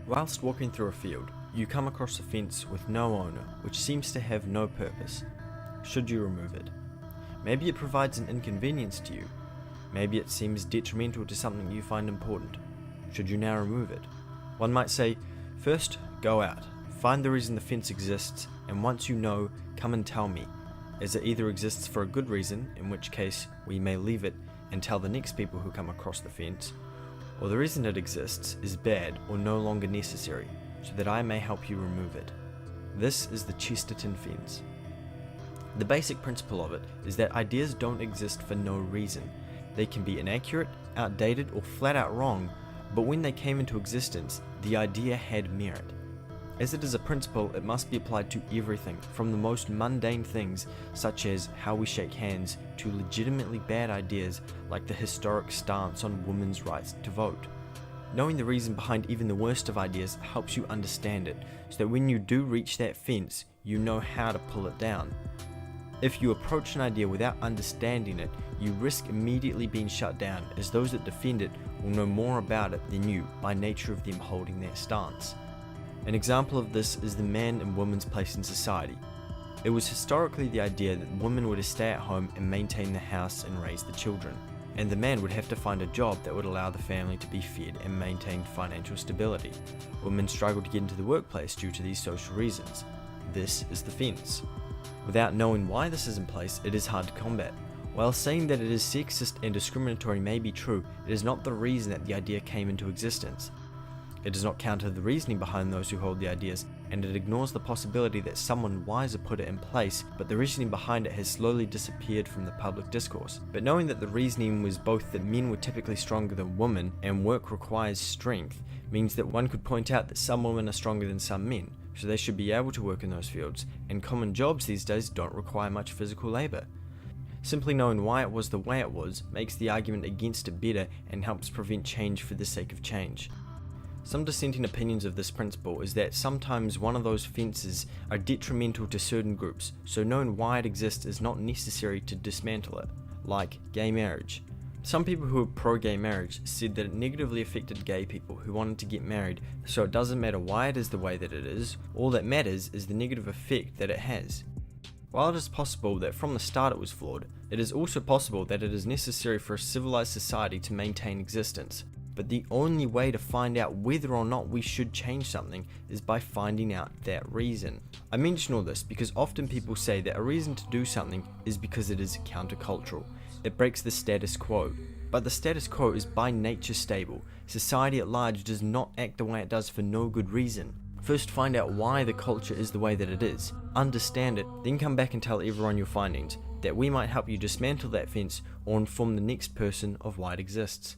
Whilst walking through a field, you come across a fence with no owner, which seems to have no purpose. Should you remove it? Maybe it provides an inconvenience to you. Maybe it seems detrimental to something you find important. Should you now remove it? One might say, first, go out, find the reason the fence exists, and once you know, come and tell me, as it either exists for a good reason, in which case we may leave it and tell the next people who come across the fence, or the reason it exists is bad or no longer necessary, so that I may help you remove it. This is the Chesterton fence. The basic principle of it is that ideas don't exist for no reason. They can be inaccurate, outdated, or flat out wrong, but when they came into existence, the idea had merit. As it is a principle, it must be applied to everything, from the most mundane things, such as how we shake hands, to legitimately bad ideas like the historic stance on women's rights to vote. Knowing the reason behind even the worst of ideas helps you understand it, so that when you do reach that fence, you know how to pull it down. If you approach an idea without understanding it, you risk immediately being shut down, as those that defend it will know more about it than you by nature of them holding that stance. An example of this is the man and woman's place in society. It was historically the idea that women were to stay at home and maintain the house and raise the children, and the man would have to find a job that would allow the family to be fed and maintain financial stability. Women struggled to get into the workplace due to these social reasons. This is the fence. Without knowing why this is in place, it is hard to combat. While saying that it is sexist and discriminatory may be true, it is not the reason that the idea came into existence. It does not counter the reasoning behind those who hold the ideas, and it ignores the possibility that someone wiser put it in place, but the reasoning behind it has slowly disappeared from the public discourse. But knowing that the reasoning was both that men were typically stronger than women, and work requires strength, means that one could point out that some women are stronger than some men, so they should be able to work in those fields, and common jobs these days don't require much physical labor. Simply knowing why it was the way it was makes the argument against it better and helps prevent change for the sake of change. Some dissenting opinions of this principle is that sometimes one of those fences are detrimental to certain groups, so knowing why it exists is not necessary to dismantle it, like gay marriage. Some people who are pro-gay marriage said that it negatively affected gay people who wanted to get married, so it doesn't matter why it is the way that it is, all that matters is the negative effect that it has. While it is possible that from the start it was flawed, it is also possible that it is necessary for a civilized society to maintain existence. But the only way to find out whether or not we should change something is by finding out that reason. I mention all this because often people say that a reason to do something is because it is countercultural. It breaks the status quo. But the status quo is by nature stable. Society at large does not act the way it does for no good reason. First find out why the culture is the way that it is. Understand it, then come back and tell everyone your findings, that we might help you dismantle that fence or inform the next person of why it exists.